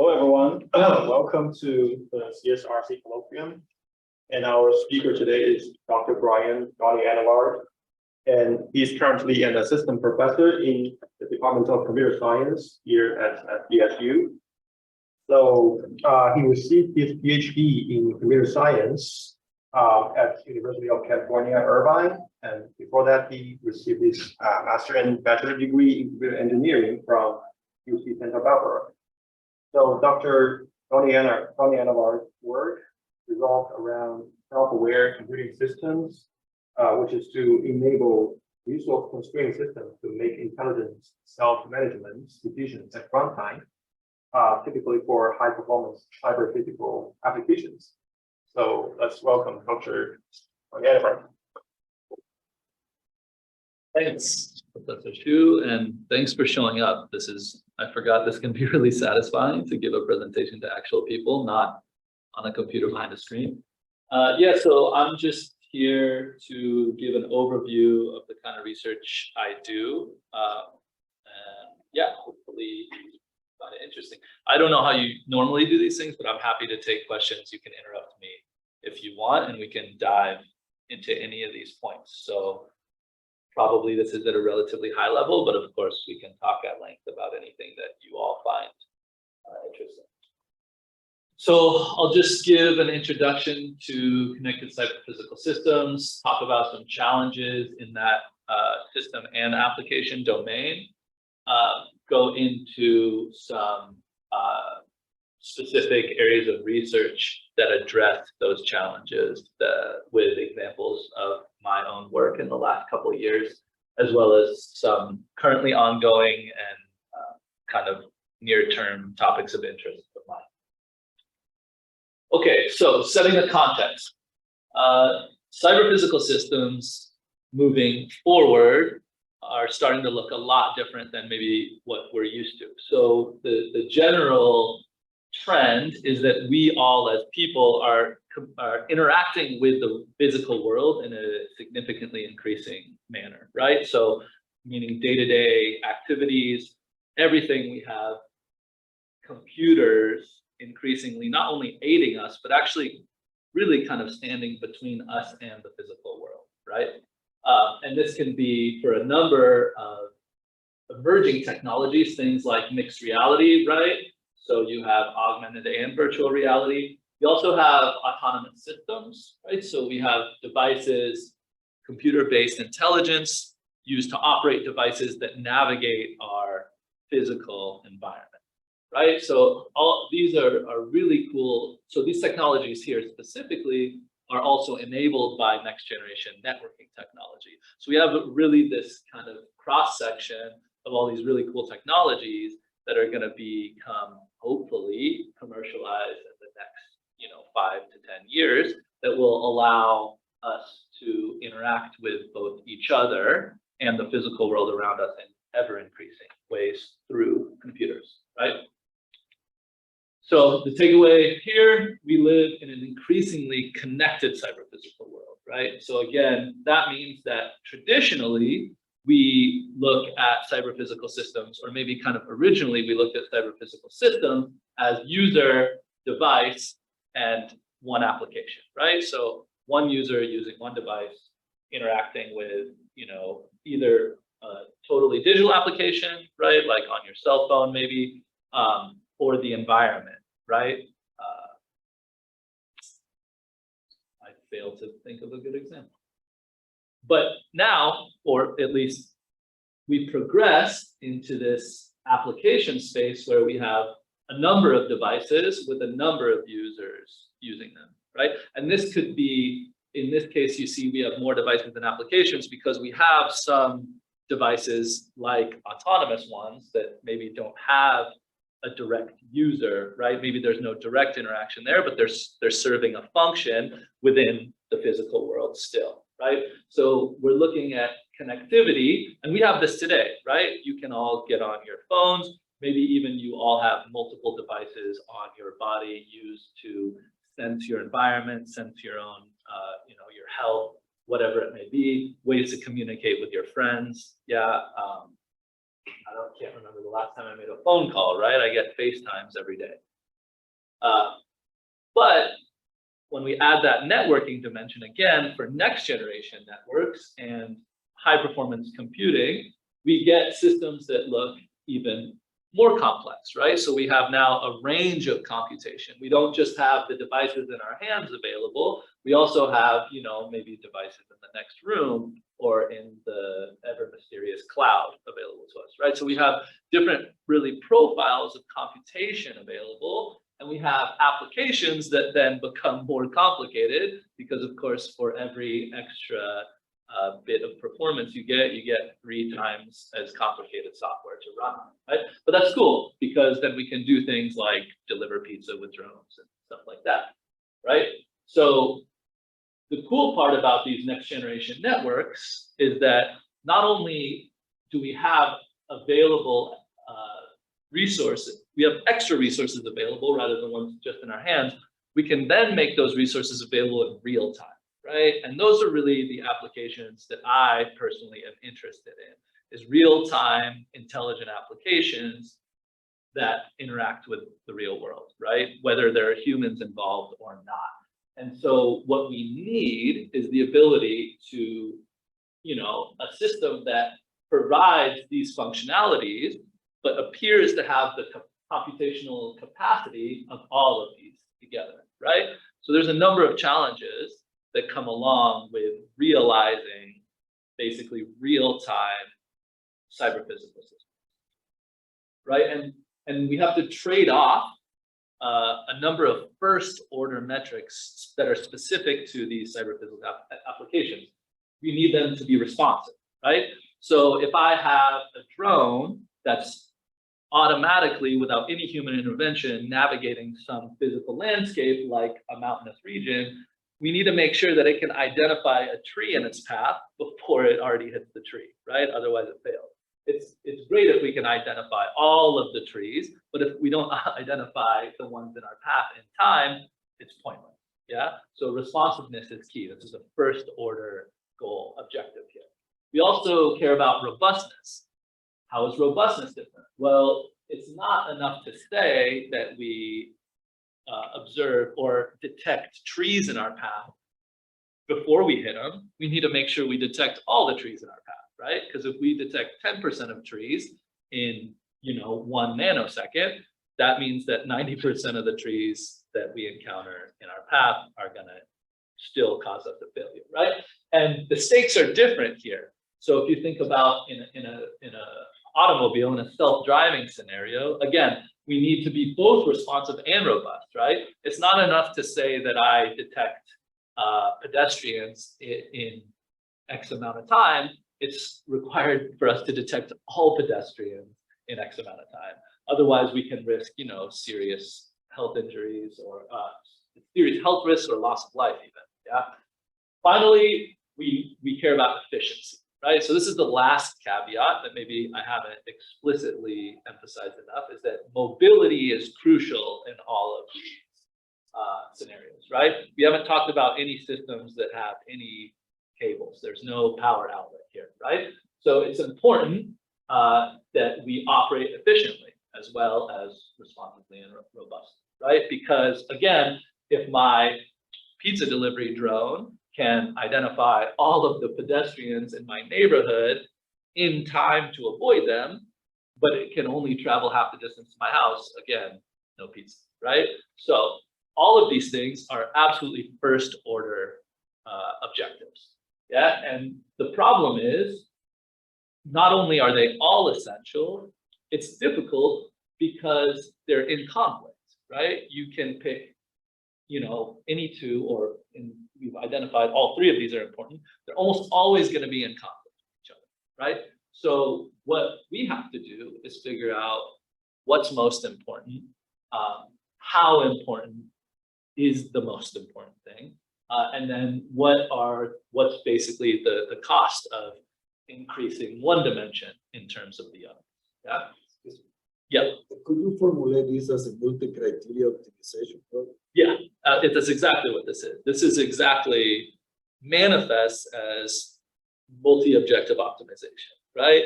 Hello, everyone. Welcome to the CSRC Colloquium. And our speaker today is Dr. Bryan Donyanavard. And he's currently an assistant professor in the Department of Computer Science here at SDSU. So he received his PhD in computer science at University of California, Irvine. And before that, he received his master and bachelor degree in computer engineering from UC Santa Barbara. So Dr. Donyanavard's work revolves around self-aware computing systems, which is to enable resource-constrained systems to make intelligent self-management decisions at runtime, typically for high-performance cyber-physical applications. So let's welcome Dr. Donyanavard. Thanks, Professor Xu, and thanks for showing up. I forgot this can be really satisfying to give a presentation to actual people, not on a computer behind a screen. So I'm just here to give an overview of the kind of research I do. Hopefully you find it interesting. I don't know how you normally do these things, but I'm happy to take questions. You can interrupt me if you want, and we can dive into any of these points. So probably this is at a relatively high level, but of course we can talk at length about anything that you all find interesting. So I'll just give an introduction to connected cyber-physical systems, talk about some challenges in that system and application domain, go into some specific areas of research that address those challenges with examples of my own work in the last couple of years, as well as some currently ongoing and kind of near-term topics of interest of mine. Okay, so setting the context. Cyber-physical systems moving forward are starting to look a lot different than maybe what we're used to. So the general trend is that we all as people are interacting with the physical world in a significantly increasing manner, right? So meaning day-to-day activities, everything we have, computers increasingly not only aiding us, but actually really kind of standing between us and the physical world, right? And this can be for a number of emerging technologies, things like mixed reality, right? So you have augmented and virtual reality. We also have autonomous systems, right? So we have devices, computer-based intelligence used to operate devices that navigate our physical environment, right? So all these are really cool. So these technologies here specifically are also enabled by next generation networking technology. So we have really this kind of cross-section of all these really cool technologies that are going to become hopefully commercialized in the next 5 to 10 years that will allow us to interact with both each other and the physical world around us in ever increasing ways through computers, right? So the takeaway here, we live in an increasingly connected cyber-physical world, right? So again, that means that traditionally we look at cyber-physical systems, or maybe kind of originally we looked at cyber-physical systems as user, device, and one application, right? So one user using one device interacting with, either a totally digital application, right? Like on your cell phone maybe, or the environment, right? I failed to think of a good example. But now, or at least we progress into this application space where we have a number of devices with a number of users using them, right? And this could be, in this case, you see we have more devices than applications because we have some devices like autonomous ones that maybe don't have a direct user, right? Maybe there's no direct interaction there, but they're serving a function within the physical world still, right? So we're looking at connectivity, and we have this today, right? You can all get on your phones. Maybe even you all have multiple devices on your body used to sense your environment, sense your own, your health, whatever it may be, ways to communicate with your friends. Can't remember the last time I made a phone call, right? I get FaceTimes every day. But when we add that networking dimension again for next generation networks and high performance computing, we get systems that look even more complex, right? So we have now a range of computation. We don't just have the devices in our hands available. We also have, you know, maybe devices in the next room or in the ever mysterious cloud available to us, right? So we have different really profiles of computation available, and we have applications that then become more complicated because, of course, for every extra bit of performance you get 3 times as complicated software to run on, right? But that's cool because then we can do things like deliver pizza with drones and stuff like that, right? So the cool part about these next generation networks is that not only do we have available resources, we have extra resources available rather than ones just in our hands, we can then make those resources available in real time. Right? And those are really the applications that I personally am interested in, is real-time intelligent applications that interact with the real world, right? Whether there are humans involved or not. And so what we need is the ability to, you know, a system that provides these functionalities, but appears to have the computational capacity of all of these together, right? So there's a number of challenges that come along with realizing basically real-time cyber-physical systems, right? And we have to trade off a number of first-order metrics that are specific to these cyber-physical applications. We need them to be responsive, right? So if I have a drone that's automatically, without any human intervention, navigating some physical landscape like a mountainous region, we need to make sure that it can identify a tree in its path before it already hits the tree, right? Otherwise it fails. It's great if we can identify all of the trees, but if we don't identify the ones in our path in time, it's pointless, yeah? So responsiveness is key. This is a first order goal objective here. We also care about robustness. How is robustness different? Well, it's not enough to say that we observe or detect trees in our path before we hit them. We need to make sure we detect all the trees in our path, right? Because if we detect 10% of trees in, you know, 1 nanosecond, that means that 90% of the trees that we encounter in our path are gonna still cause us a failure, right? And the stakes are different here. So if you think about in a automobile, in a self-driving scenario, again, we need to be both responsive and robust, right? It's not enough to say that I detect pedestrians in X amount of time. It's required for us to detect all pedestrians in X amount of time. Otherwise, we can risk, you know, serious health injuries or serious health risks or loss of life even, yeah? Finally, we care about efficiency. Right, so this is the last caveat that maybe I haven't explicitly emphasized enough, is that mobility is crucial in all of these scenarios, right? We haven't talked about any systems that have any cables. There's no power outlet here, right? So it's important that we operate efficiently as well as responsibly and robustly, right? Because again, if my pizza delivery drone can identify all of the pedestrians in my neighborhood in time to avoid them, but it can only travel half the distance to my house, again, no pizza, right? So all of these things are absolutely first order objectives, yeah? And the problem is, not only are they all essential, it's difficult because they're in conflict, right? You can pick, you know, any two, or we've identified all 3 of these are important. They're almost always going to be in conflict with each other, right? So what we have to do is figure out what's most important, how important is the most important thing, and then what's basically the cost of increasing one dimension in terms of the other. Yeah. Yeah. Could you formulate this as a multi-criteria optimization problem? Yeah, that's exactly what this is. This is exactly manifests as multi-objective optimization, right?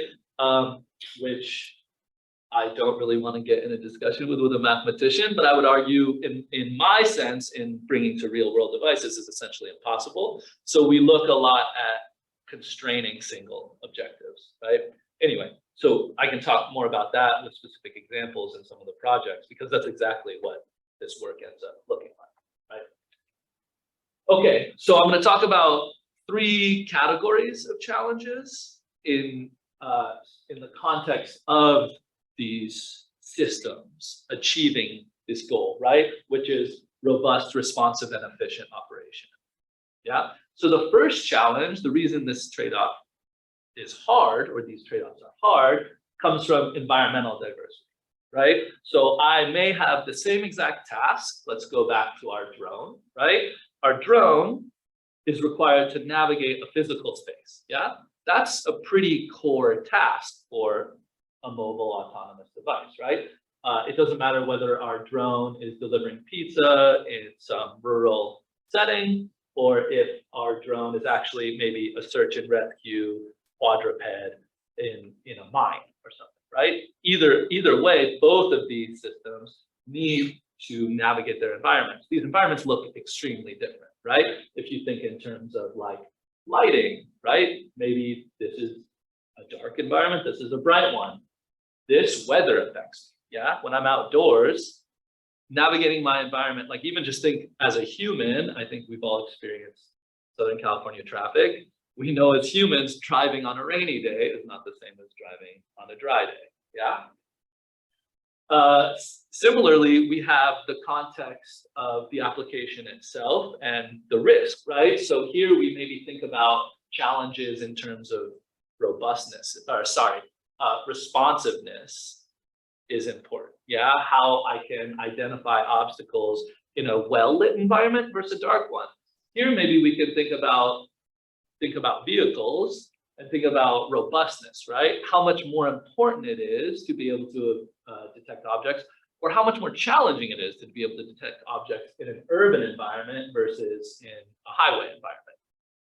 Which I don't really want to get in a discussion with a mathematician, but I would argue in my sense, in bringing to real world devices is essentially impossible. So we look a lot at constraining single objectives, right? Anyway, so I can talk more about that with specific examples in some of the projects, because that's exactly what this work ends up looking like, right? Okay, so I'm going to talk about 3 categories of challenges in the context of these systems achieving this goal, right? Which is robust, responsive, and efficient operation. Yeah. So the first challenge, the reason this trade-off is hard, or these trade-offs are hard, comes from environmental diversity, right? So I may have the same exact task. Let's go back to our drone, right? Our drone is required to navigate a physical space. Yeah. That's a pretty core task for a mobile autonomous device, right? It doesn't matter whether our drone is delivering pizza in some rural setting, or if our drone is actually maybe a search and rescue quadruped in a mine or something, right? Either way, both of these systems need to navigate their environments. These environments look extremely different, right? If you think in terms of like lighting, right? Maybe this is a dark environment, this is a bright one. This weather affects me, yeah? When I'm outdoors, navigating my environment, like even just think as a human, I think we've all experienced Southern California traffic. We know as humans, driving on a rainy day is not the same as driving on a dry day, yeah? Similarly, we have the context of the application itself and the risk, right? So here we maybe think about challenges in terms of robustness, or sorry, responsiveness is important. Yeah, how I can identify obstacles in a well-lit environment versus a dark one. Here, maybe we can think about vehicles and think about robustness, right? How much more important it is to be able to detect objects, or how much more challenging it is to be able to detect objects in an urban environment versus in a highway environment.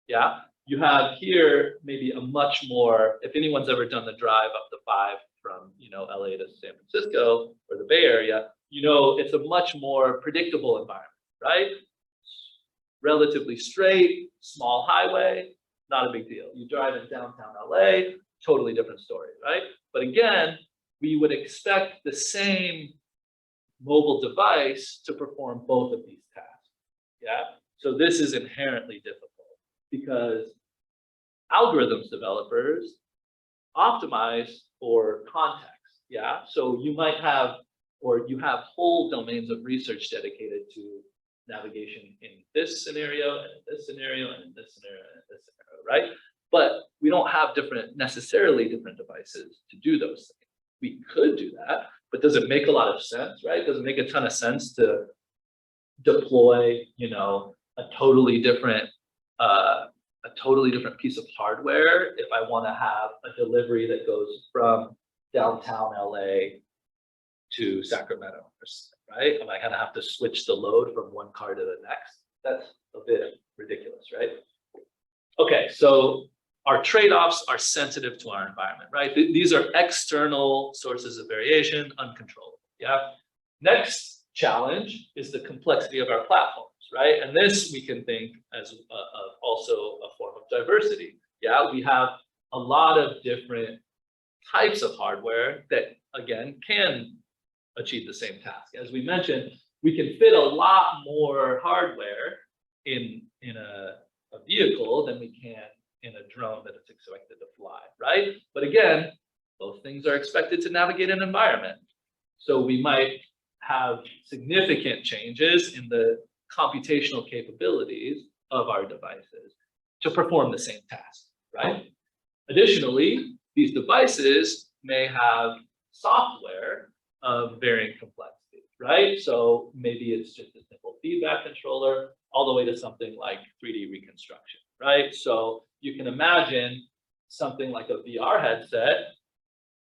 Yeah, you have here maybe a much more, if anyone's ever done the drive up the 5 from LA to San Francisco or the Bay Area, it's a much more predictable environment, right? Relatively straight, small highway, not a big deal. You drive in downtown LA, totally different story, right? But again, we would expect the same mobile device to perform both of these tasks, yeah? So this is inherently difficult because algorithms developers optimize for context, yeah? So you might have, or you have whole domains of research dedicated to navigation in this scenario, and in this scenario, and in this scenario, and in this scenario, right? But we don't have necessarily different devices to do those things. We could do that, but does it make a lot of sense, right? Does it make a ton of sense to deploy, a totally different piece of hardware if I want to have a delivery that goes from downtown LA to Sacramento, right? Am I going to have to switch the load from one car to the next? That's a bit ridiculous, right? Okay, so our trade-offs are sensitive to our environment, right? These are external sources of variation, uncontrollable, yeah? Next challenge is the complexity of our platforms, right? And this we can think as also a form of diversity, yeah? We have a lot of different types of hardware that, again, can achieve the same task. As we mentioned, we can fit a lot more hardware in a vehicle than we can in a drone that is expected to fly, right? But again, both things are expected to navigate an environment. So we might have significant changes in the computational capabilities of our devices to perform the same task, right? Additionally, these devices may have software of varying complexity, right? So maybe it's just a simple feedback controller all the way to something like 3D reconstruction, right? So you can imagine something like a VR headset,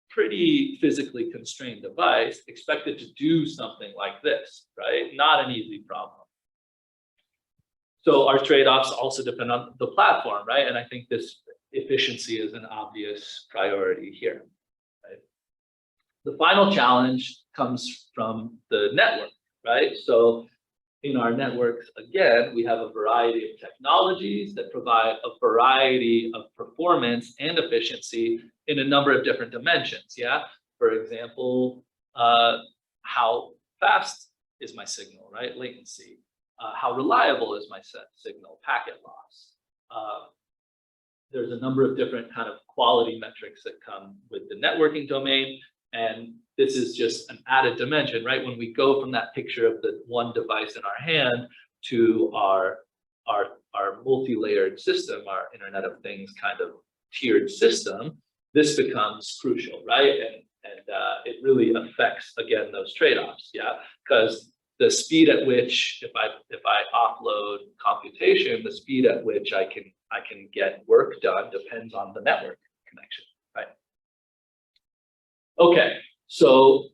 pretty physically constrained device, expected to do something like this, right? Not an easy problem. So our trade-offs also depend on the platform, right? And I think this efficiency is an obvious priority here, right? The final challenge comes from the network, right? So in our networks, again, we have a variety of technologies that provide a variety of performance and efficiency in a number of different dimensions, yeah? For example, how fast is my signal, right? Latency. How reliable is my signal? Packet loss. There's a number of different kind of quality metrics that come with the networking domain. And this is just an added dimension, right? When we go from that picture of the one device in our hand to our multi-layered system, our Internet of Things kind of tiered system, this becomes crucial, right? And it really affects, again, those trade-offs, yeah? Because the speed at which, if I offload computation, the speed at which I can get work done depends on the network connection, right? Okay, so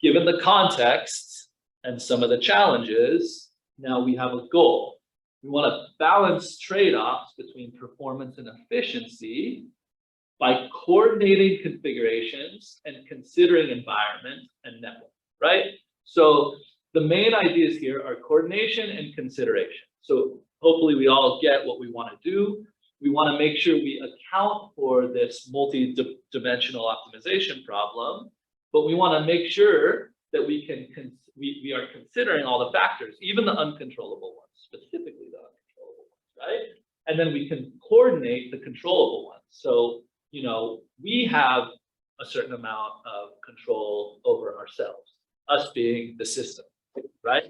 given the context and some of the challenges, now we have a goal. We want to balance trade-offs between performance and efficiency by coordinating configurations and considering environment and network, right? So the main ideas here are coordination and consideration. So hopefully we all get what we want to do. We want to make sure we account for this multi-dimensional optimization problem, but we want to make sure that we are considering all the factors, even the uncontrollable ones, specifically the uncontrollable ones, right? And then we can coordinate the controllable ones. So, you know, we have a certain amount of control over ourselves, us being the system, right?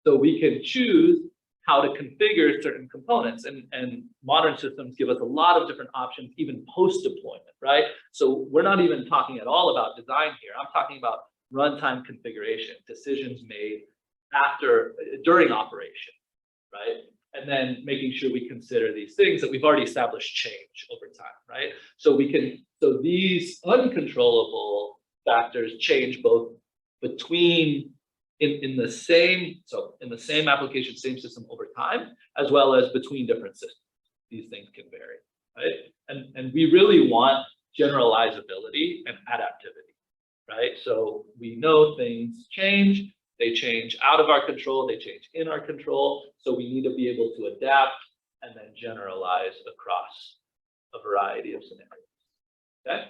So we can choose how to configure certain components, and modern systems give us a lot of different options, even post-deployment, right? So we're not even talking at all about design here. I'm talking about runtime configuration, decisions made during operation, right? And then making sure we consider these things that we've already established change over time, right? So these uncontrollable factors change both between in the same application, same system over time, as well as between different systems. These things can vary, right? And we really want generalizability and adaptivity, right? So we know things change, they change out of our control, they change in our control. So we need to be able to adapt and then generalize across a variety of scenarios, okay?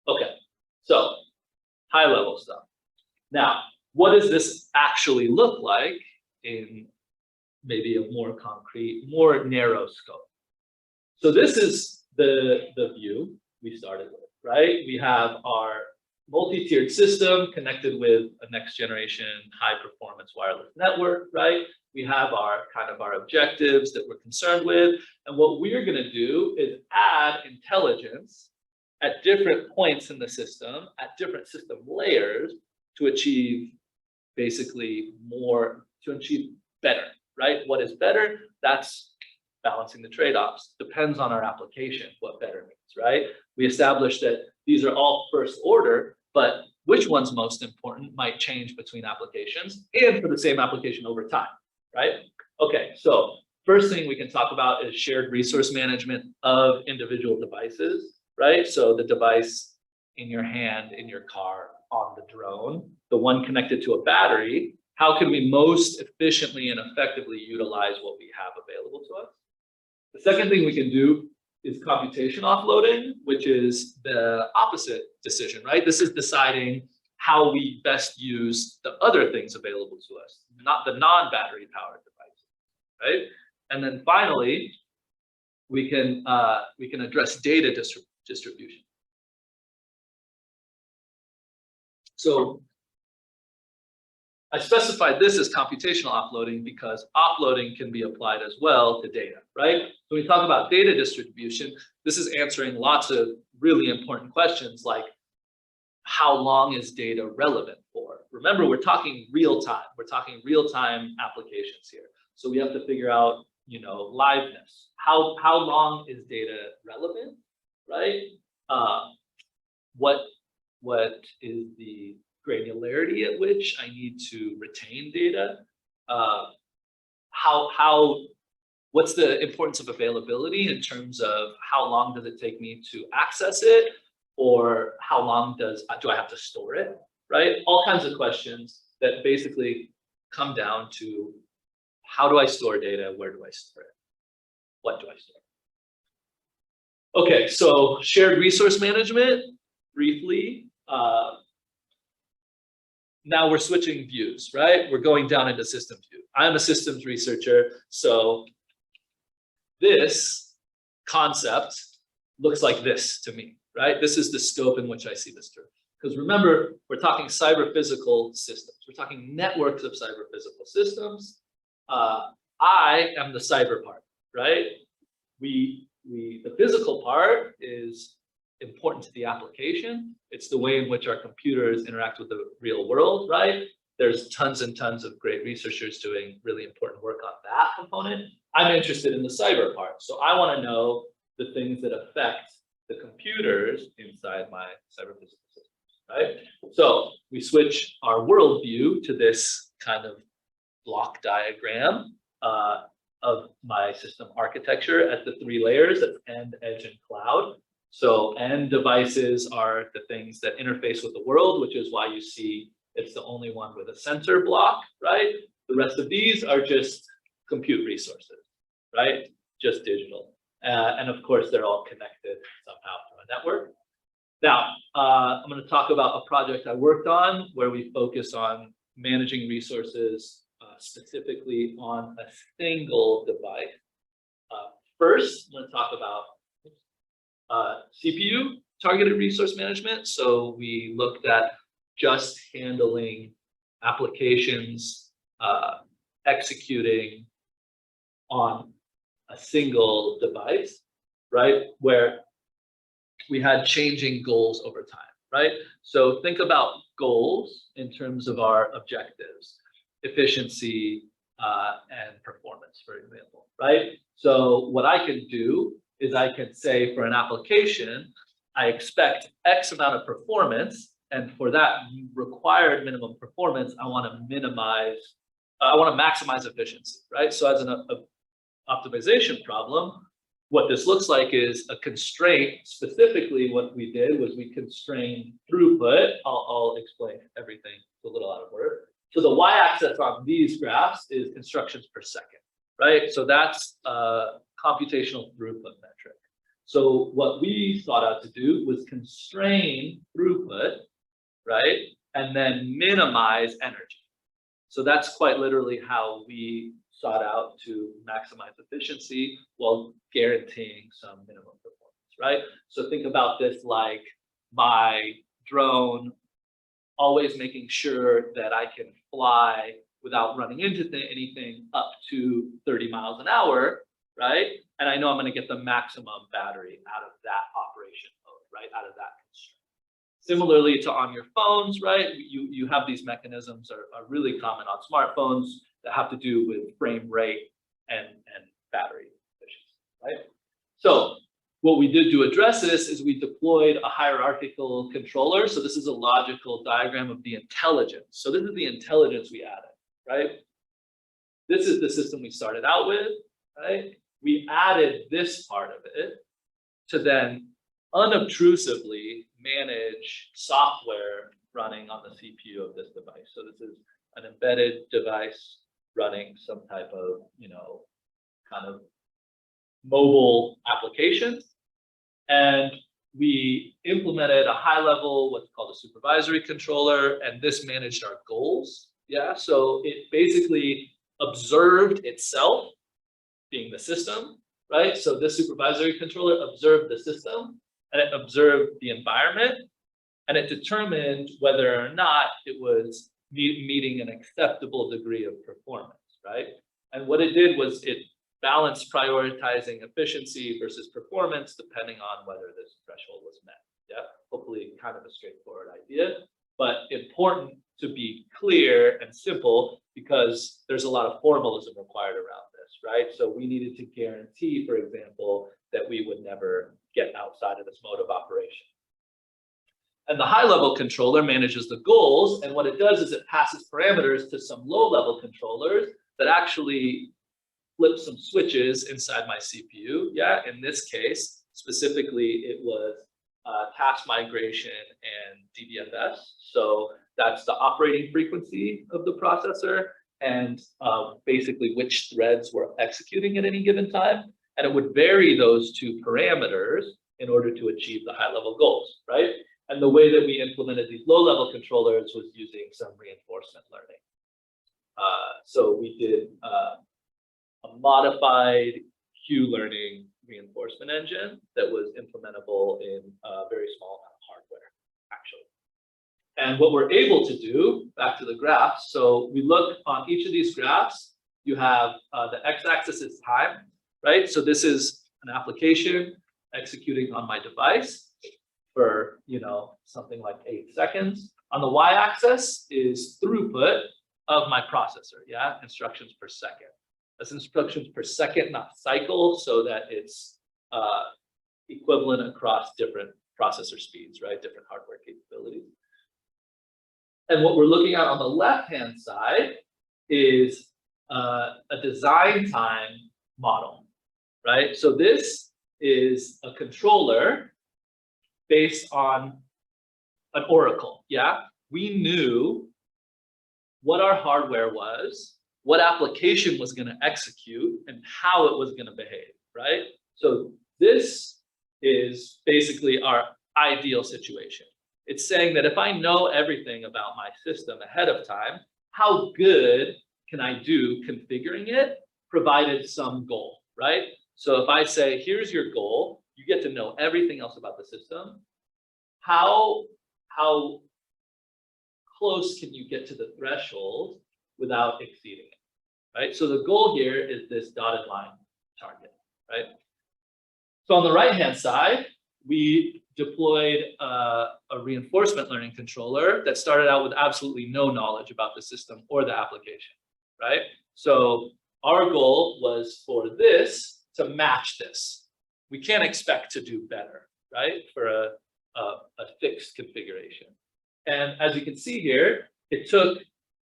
Okay, so high level stuff. Now, what does this actually look like in maybe a more concrete, more narrow scope? So this is the view we started with, right? We have our multi-tiered system connected with a next generation high performance wireless network, right? We have our objectives that we're concerned with. And what we're gonna do is add intelligence at different points in the system, at different system layers, to achieve basically better, right? What is better? That's balancing the trade-offs. Depends on our application, what better means, right? We established that these are all first order, but which one's most important might change between applications and for the same application over time, right? Okay, so first thing we can talk about is shared resource management of individual devices, right? So the device in your hand, in your car, on the drone, the one connected to a battery, how can we most efficiently and effectively utilize what we have available to us? The second thing we can do is computation offloading, which is the opposite decision, right? This is deciding how we best use the other things available to us, not the non-battery powered devices, right? And then finally, we can address data distribution. So I specified this as computational offloading because offloading can be applied as well to data, right? When we talk about data distribution, this is answering lots of really important questions like how long is data relevant for? Remember, we're talking real time. We're talking real-time applications here. So we have to figure out, you know, liveness. How long is data relevant, right? What is the granularity at which I need to retain data? What's the importance of availability in terms of how long does it take me to access it? or how long do I have to store it, right? All kinds of questions that basically come down to how do I store data, where do I store it, what do I store? Okay, so shared resource management, briefly. Now we're switching views, right? We're going down into systems view. I'm a systems researcher, so this concept looks like this to me, right? This is the scope in which I see this through. Because remember, we're talking cyber-physical systems. We're talking networks of cyber-physical systems. I am the cyber part, right? The physical part is important to the application. It's the way in which our computers interact with the real world, right? There's tons and tons of great researchers doing really important work on that component. I'm interested in the cyber part. So I want to know the things that affect the computers inside my cyber physical systems, right? So we switch our worldview to this kind of block diagram of my system architecture at the 3 layers of end, edge, and cloud. So end devices are the things that interface with the world, which is why you see it's the only one with a sensor block, right? The rest of these are just compute resources, right? Just digital. And of course, they're all connected somehow to a network. Now, I'm going to talk about a project I worked on where we focus on managing resources specifically on a single device. First, I'm going to talk about CPU targeted resource management. So we looked at just handling applications executing on a single device, right? Where we had changing goals over time, right? So think about goals in terms of our objectives, efficiency and performance, for example, right? So what I can do is I can say for an application, I expect X amount of performance, and for that required minimum performance, I want to maximize efficiency, right? So as an optimization problem, what this looks like is a constraint. Specifically, what we did was we constrained throughput. I'll explain everything. It's a little out of order. So the y-axis on these graphs is instructions per second, right? So that's computational throughput metric. So what we sought out to do was constrain throughput, right? And then minimize energy. So that's quite literally how we sought out to maximize efficiency while guaranteeing some minimum performance, right? So think about this like my drone always making sure that I can fly without running into anything up to 30 miles an hour, right? And I know I'm going to get the maximum battery out of that operation mode, right? Out of that constraint. Similarly to on your phones, right? You have these mechanisms are really common on smartphones that have to do with frame rate and battery efficiency, right? So what we did to address this is we deployed a hierarchical controller. So this is a logical diagram of the intelligence. So this is the intelligence we added, right? This is the system we started out with, right? We added this part of it to then unobtrusively manage software running on the CPU of this device. So this is an embedded device running some type of, kind of mobile application. And we implemented a high level, what's called a supervisory controller, and this managed our goals. Yeah, so it basically observed itself being the system, right? So this supervisory controller observed the system and it observed the environment and it determined whether or not it was meeting an acceptable degree of performance, right? And what it did was it balanced prioritizing efficiency versus performance depending on whether this threshold was met. Yeah, hopefully kind of a straightforward idea, but important to be clear and simple because there's a lot of formalism required around this, right? So we needed to guarantee, for example, that we would never get outside of this mode of operation. And the high-level controller manages the goals, and what it does is it passes parameters to some low-level controllers that actually flip some switches inside my CPU. Yeah, in this case, specifically, it was task migration and DBFS. So that's the operating frequency of the processor and basically which threads were executing at any given time. And it would vary those two parameters in order to achieve the high-level goals, right? And the way that we implemented these low-level controllers was using some reinforcement learning. So we did a modified Q-learning reinforcement engine that was implementable in a very small amount of hardware, actually. And what we're able to do, back to the graphs, so we look on each of these graphs, you have the x-axis is time, right? So this is an application executing on my device for, something like 8 seconds. On the y-axis is throughput of my processor, yeah, instructions per second. That's instructions per second, not cycle, so that it's equivalent across different processor speeds, right? Different hardware capabilities. And what we're looking at on the left-hand side is a design time model, right? So this is a controller based on an oracle, yeah? We knew what our hardware was, what application was going to execute, and how it was going to behave, right? So this is basically our ideal situation. It's saying that if I know everything about my system ahead of time, how good can I do configuring it, provided some goal, right? So if I say, here's your goal, you get to know everything else about the system. How close can you get to the threshold without exceeding it, right? So the goal here is this dotted line target, right? So on the right-hand side, we deployed a reinforcement learning controller that started out with absolutely no knowledge about the system or the application, right? So our goal was for this to match this. We can't expect to do better, right? For a fixed configuration. And as you can see here, it took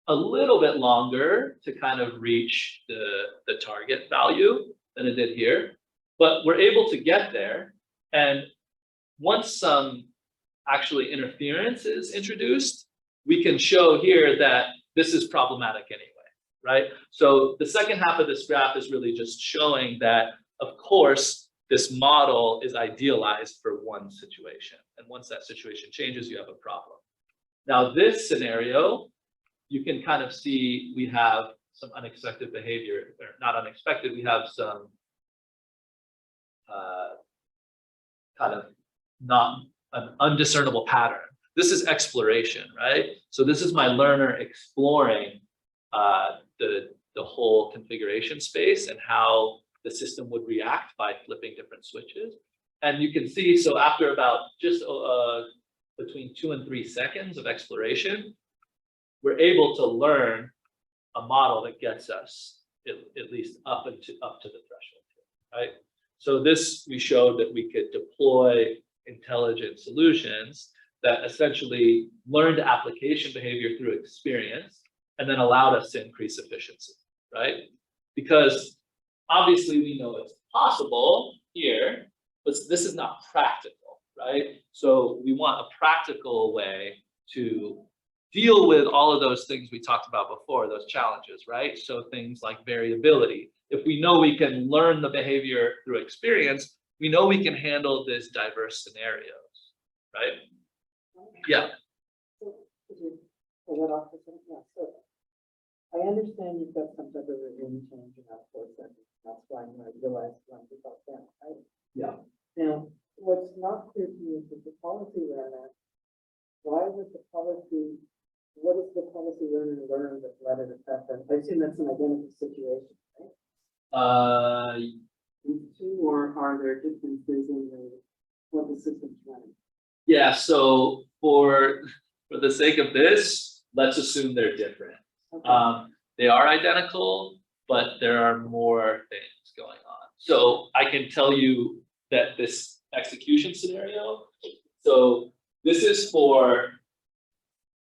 a little bit longer to kind of reach the target value than it did here, but we're able to get there. And once some actually interference is introduced, we can show here that this is problematic anyway, right? So the second half of this graph is really just showing that, of course, this model is idealized for one situation. And once that situation changes, you have a problem. Now, this scenario, you can kind of see we have some unexpected behavior, or not unexpected, we have some kind of not an undiscernible pattern. This is exploration, right? So this is my learner exploring the whole configuration space and how the system would react by flipping different switches. And you can see, so after about just between 2 and 3 seconds of exploration, we're able to learn a model that gets us at least up to the threshold, right? So this, we showed that we could deploy intelligent solutions that essentially learned application behavior through experience and then allowed us to increase efficiency, right? Because obviously we know it's possible here, but this is not practical, right? So we want a practical way to deal with all of those things we talked about before, those challenges, right? So things like variability. If we know we can learn the behavior through experience, we know we can handle this diverse scenarios, right? Yeah. So, could you pull that off for a second? Yeah, so I understand you've got some type of regime change in that 4 seconds. That's why I realized when you got that, right? Yeah. Now, what's not clear to me is that the policy learner, why was the policy, what is the policy learner learn that let it affect them? I assume that's an identical situation, right? These two, or are there differences in what the system's running? Yeah, so for the sake of this, let's assume they're different. Okay. They are identical, but there are more things going on. So I can tell you that this execution scenario, so this is for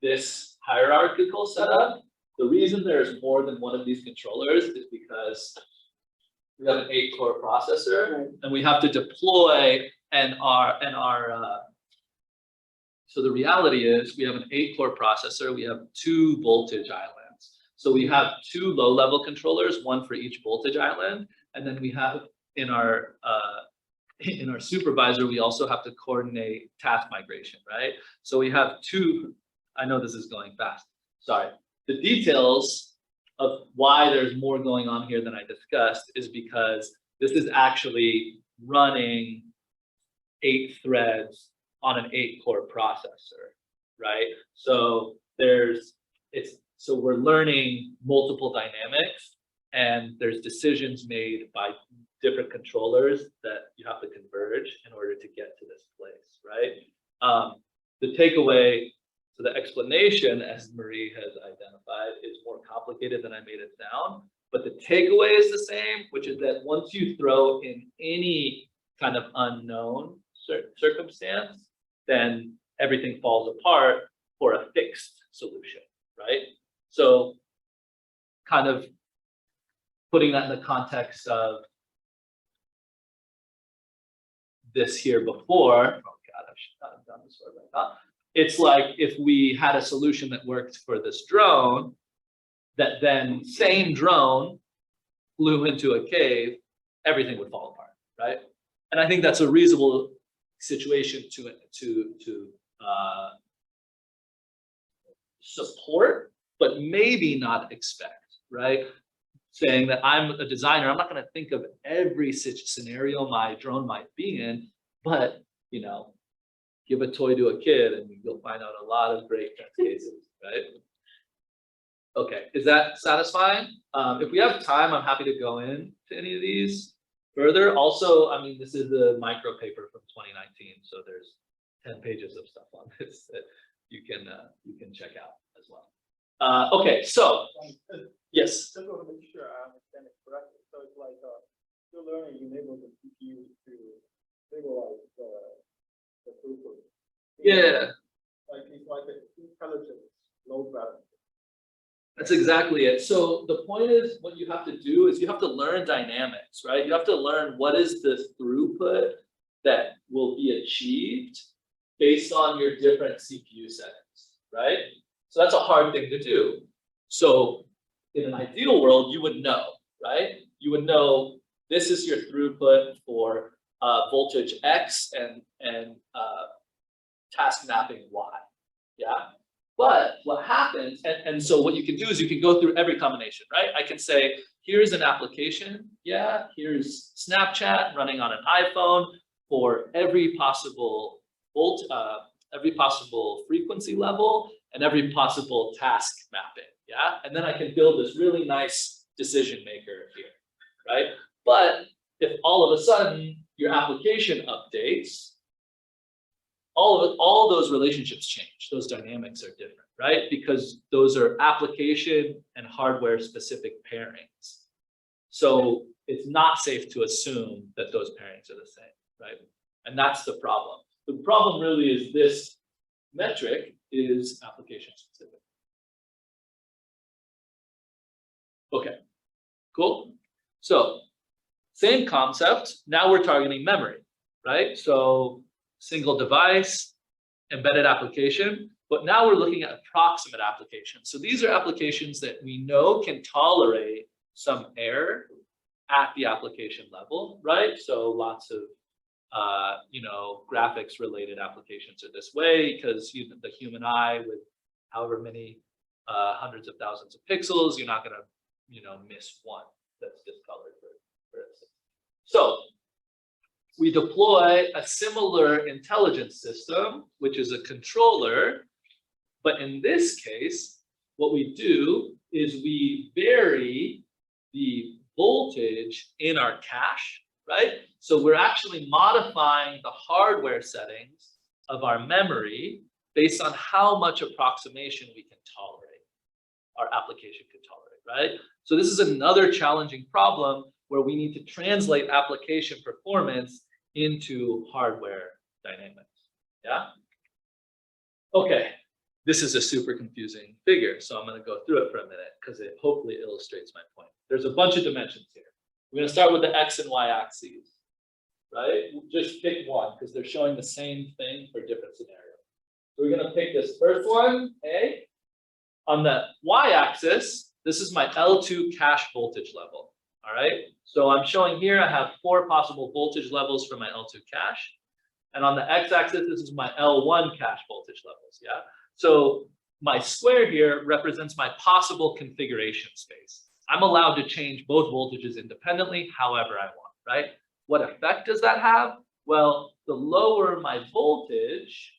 this hierarchical setup. The reason there's more than one of these controllers is because we have an 8-core processor, Right. and we have to deploy So the reality is we have an 8-core processor, we have 2 voltage islands. So we have 2 low-level controllers, one for each voltage island, and then we have in our supervisor, we also have to coordinate task migration, right? So we have 2, I know this is going fast, sorry. The details of why there's more going on here than I discussed is because this is actually running 8 threads on an 8-core processor, right? So so we're learning multiple dynamics, and there's decisions made by different controllers that you have to converge in order to get to this place, right? The takeaway, so the explanation, as Marie has identified, is more complicated than I made it sound, but the takeaway is the same, which is that once you throw in any kind of unknown circumstance, then everything falls apart for a fixed solution, right? So kind of putting that in the context of this here before, oh God, I should not have done this word like that. It's like if we had a solution that worked for this drone, that then same drone flew into a cave, everything would fall apart, right? And I think that's a reasonable situation to support, but maybe not expect, right? Saying that I'm a designer, I'm not going to think of every scenario my drone might be in, but you know, give a toy to a kid and you'll find out a lot of great test cases, right? Okay, is that satisfying? If we have time, I'm happy to go into any of these further. Also, I mean, this is the micro paper from 2019, so there's 10 pages of stuff on this that you can check out as well. Okay, so yes. Just want to make sure I understand it correctly. So it's like you're learning, you enable the CPU to stabilize the throughput. Yeah. Like it's like an intelligent load balance. That's exactly it. So the point is, what you have to do is you have to learn dynamics, right? You have to learn what is the throughput that will be achieved based on your different CPU settings, right? So that's a hard thing to do. So in an ideal world, you would know, right? You would know this is your throughput for voltage X and task mapping Y, yeah? But what happens, and so what you can do is you can go through every combination, right? I can say, here's an application, yeah, here's Snapchat running on an iPhone for every possible frequency level and every possible task mapping, yeah? And then I can build this really nice decision maker here, right? But if all of a sudden your application updates, all of those relationships change. Those dynamics are different, right? Because those are application and hardware specific pairings. So it's not safe to assume that those pairings are the same, right? And that's the problem. The problem really is this metric is application specific. Okay, cool. So same concept. Now we're targeting memory, right? So single device, embedded application, but now we're looking at approximate applications. So these are applications that we know can tolerate some error at the application level, right? So lots of, you know, graphics related applications are this way because the human eye with however many hundreds of thousands of pixels, you're not gonna, you know, miss one that's discolored, for instance. So we deploy a similar intelligence system, which is a controller. But in this case, what we do is we vary the voltage in our cache, right? So we're actually modifying the hardware settings of our memory based on how much approximation we can tolerate, our application can tolerate, right? So this is another challenging problem where we need to translate application performance into hardware dynamics, yeah? Okay, this is a super confusing figure, so I'm gonna go through it for a minute because it hopefully illustrates my point. There's a bunch of dimensions here. We're gonna start with the X and Y axes. right? Just pick one because they're showing the same thing for different scenarios. So we're gonna pick this first one, A. On the y-axis, this is my L2 cache voltage level, all right? So I'm showing here, I have 4 possible voltage levels for my L2 cache. And on the x-axis, this is my L1 cache voltage levels, yeah? So my square here represents my possible configuration space. I'm allowed to change both voltages independently, however I want, right? What effect does that have? Well, the lower my voltage,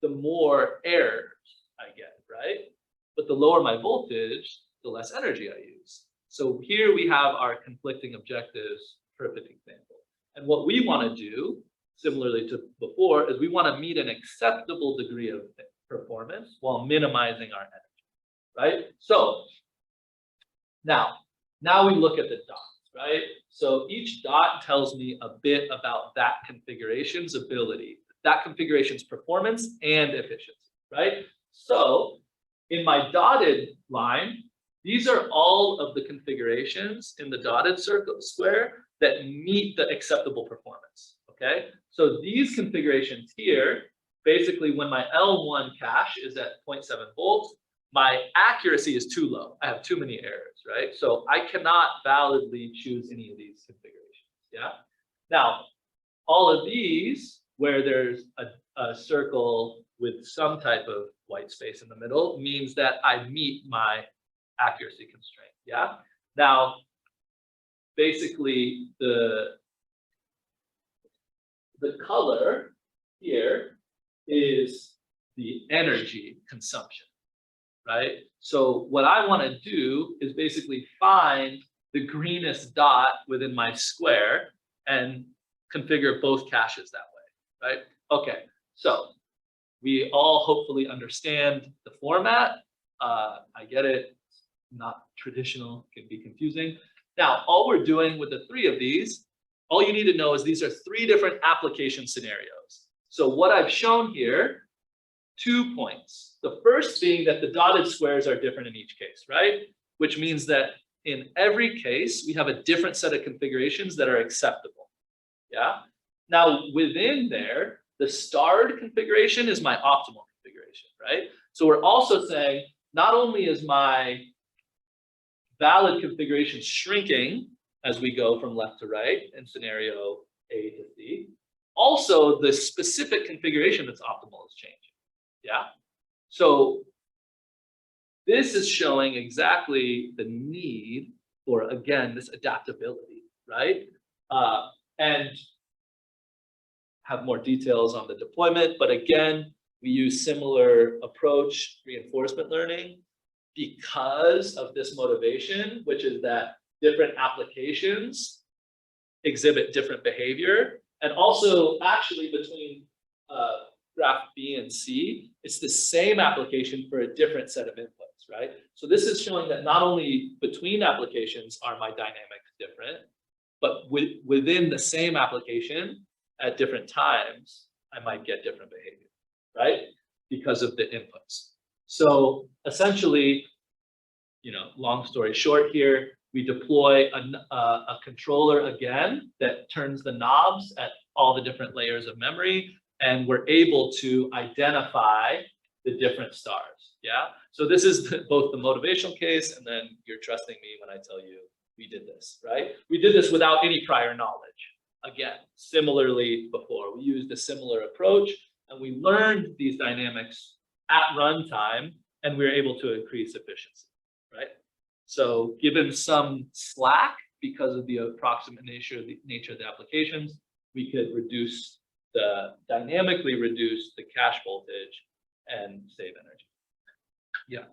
the more errors I get, right? But the lower my voltage, the less energy I use. So here we have our conflicting objectives, perfect example. And what we want to do, similarly to before, is we want to meet an acceptable degree of performance while minimizing our energy, right? So now we look at the dots, right? So each dot tells me a bit about that configuration's ability, that configuration's performance and efficiency, right? So in my dotted line, these are all of the configurations in the dotted circle square that meet the acceptable performance, okay? So these configurations here, basically when my L1 cache is at 0.7 volts, my accuracy is too low. I have too many errors, right? So I cannot validly choose any of these configurations, yeah? Now, all of these, where there's a circle with some type of white space in the middle, means that I meet my accuracy constraint, yeah? Now, basically, the color here is the energy consumption, right? So what I want to do is basically find the greenest dot within my square and configure both caches that way, right? Okay, so we all hopefully understand the format. I get it, not traditional, can be confusing. Now, all we're doing with the 3 of these, all you need to know is these are 3 different application scenarios. So what I've shown here, 2 points. The first being that the dotted squares are different in each case, right? Which means that in every case, we have a different set of configurations that are acceptable, yeah? Now, within there, the starred configuration is my optimal configuration, right? So we're also saying, not only is my valid configuration shrinking as we go from left to right in scenario A to C, also the specific configuration that's optimal is changing, yeah? So this is showing exactly the need for, again, this adaptability, right? And have more details on the deployment, but again, we use similar approach, reinforcement learning, because of this motivation, which is that different applications exhibit different behavior. And also actually between graph B and C, it's the same application for a different set of inputs, right? So this is showing that not only between applications are my dynamics different, but within the same application at different times, I might get different behavior, right? Because of the inputs. So essentially, you know, long story short here, we deploy a controller again that turns the knobs at all the different layers of memory, and we're able to identify the different stars, yeah? So this is both the motivational case, and then you're trusting me when I tell you we did this, right? We did this without any prior knowledge. Again, similarly before, we used a similar approach, and we learned these dynamics at runtime, and we were able to increase efficiency, right? So given some slack because of the approximate nature of the applications, we could dynamically reduce the cache voltage and save energy. Yeah.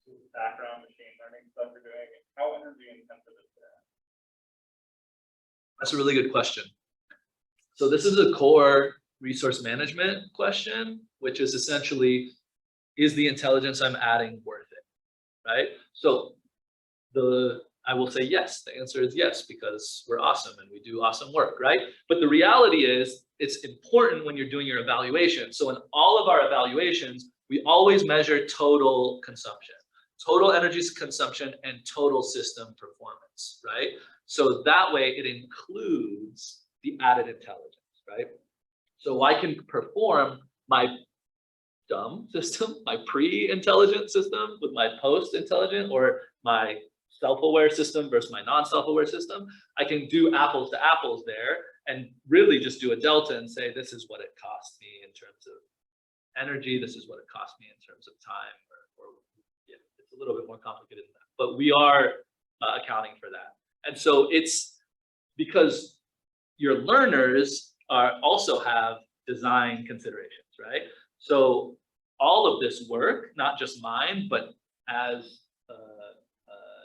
This background machine learning stuff you're doing, how energy intensive is that? That's a really good question. So this is a core resource management question, which is essentially, is the intelligence I'm adding worth it, right? So I will say yes, the answer is yes, because we're awesome and we do awesome work, right? But the reality is it's important when you're doing your evaluation. So in all of our evaluations, we always measure total consumption, total energy consumption and total system performance, right? So that way it includes the added intelligence, right? So I can perform my dumb system, my pre-intelligent system with my post-intelligent, or my self-aware system versus my non-self-aware system. I can do apples to apples there and really just do a delta and say, this is what it cost me in terms of energy, this is what it cost me in terms of time, or yeah, it's a little bit more complicated than that. But we are accounting for that. And so it's because your learners also have design considerations, right? So all of this work, not just mine, but as a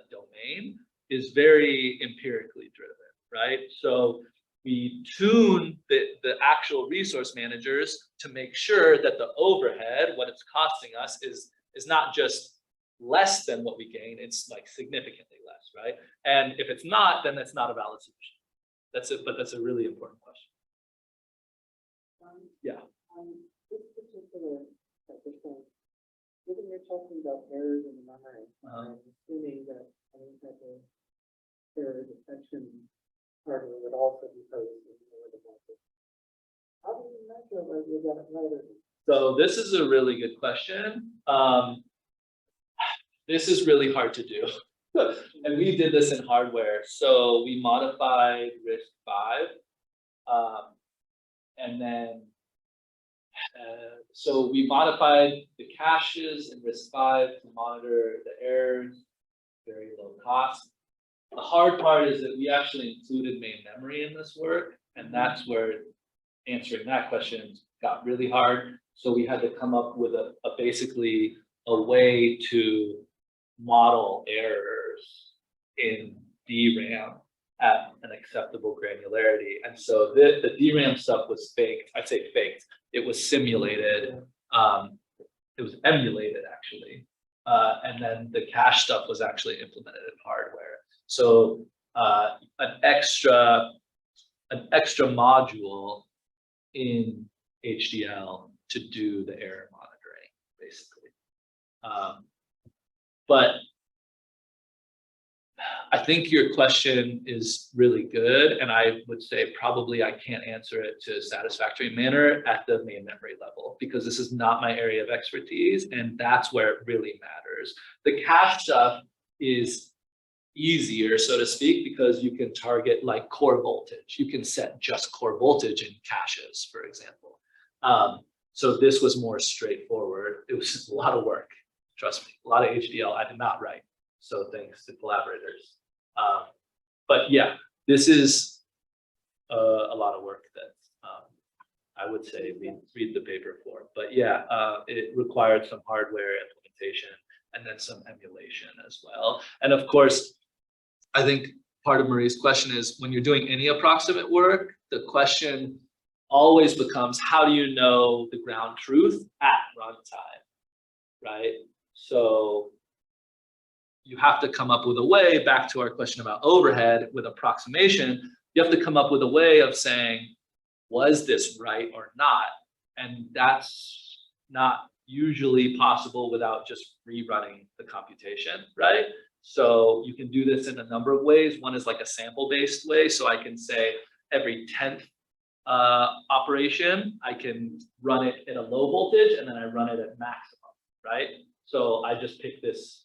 domain, is very empirically driven, right? So we tune the actual resource managers to make sure that the overhead, what it's costing us, is not just less than what we gain, it's like significantly less, right? And if it's not, then that's not a valid solution. That's it, but that's a really important question. Yeah. This particular type of thing, given you're talking about errors in the memory, I'm assuming that any type of error detection hardware would also be posted in the market. How do you measure whether you got it right or not? So this is a really good question. This is really hard to do. And we did this in hardware. So we modified RISC-V. And then, so we modified the caches in RISC-V to monitor the errors, very low cost. The hard part is that we actually included main memory in this work. And that's where answering that question got really hard. So we had to come up with basically a way to model errors in DRAM at an acceptable granularity. And so the DRAM stuff was faked. I'd say faked. It was simulated. It was emulated, actually. And then the cache stuff was actually implemented in hardware. So an extra module in HDL to do the error monitoring, basically. But I think your question is really good, and I would say probably I can't answer it to a satisfactory manner at the main memory level, because this is not my area of expertise, and that's where it really matters. The cache stuff is easier, so to speak, because you can target like core voltage. You can set just core voltage in caches, for example. So this was more straightforward. It was just a lot of work. Trust me, a lot of HDL I did not write. So thanks to collaborators. But yeah, this is a lot of work that I would say read the paper for. But yeah, it required some hardware implementation and then some emulation as well. And of course, I think part of Marie's question is when you're doing any approximate work, the question always becomes, how do you know the ground truth at runtime, right? So you have to come up with a way, back to our question about overhead with approximation, you have to come up with a way of saying, was this right or not? And that's not usually possible without just rerunning the computation, right? So you can do this in a number of ways. One is like a sample-based way. So I can say every 10th operation, I can run it at a low voltage and then I run it at maximum, right? So I just pick this,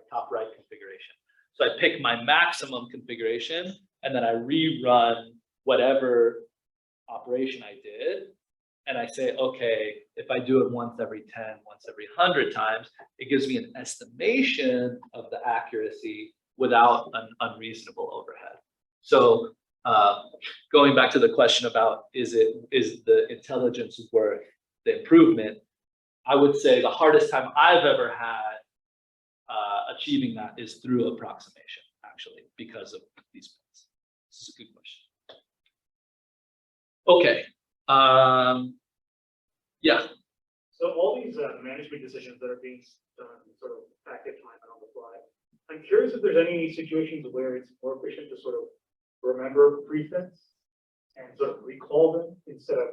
top right configuration. So I pick my maximum configuration and then I rerun whatever operation I did. And I say, okay, if I do it once every 10, once every 100 times, it gives me an estimation of the accuracy without an unreasonable overhead. So going back to the question about is the intelligence worth the improvement, I would say the hardest time I've ever had achieving that is through approximation, actually, because of these points. This is a good question. Okay. Yeah. So all these management decisions that are being done sort of active time and on the fly, I'm curious if there's any situations where it's more efficient to sort of remember presets and sort of recall them instead of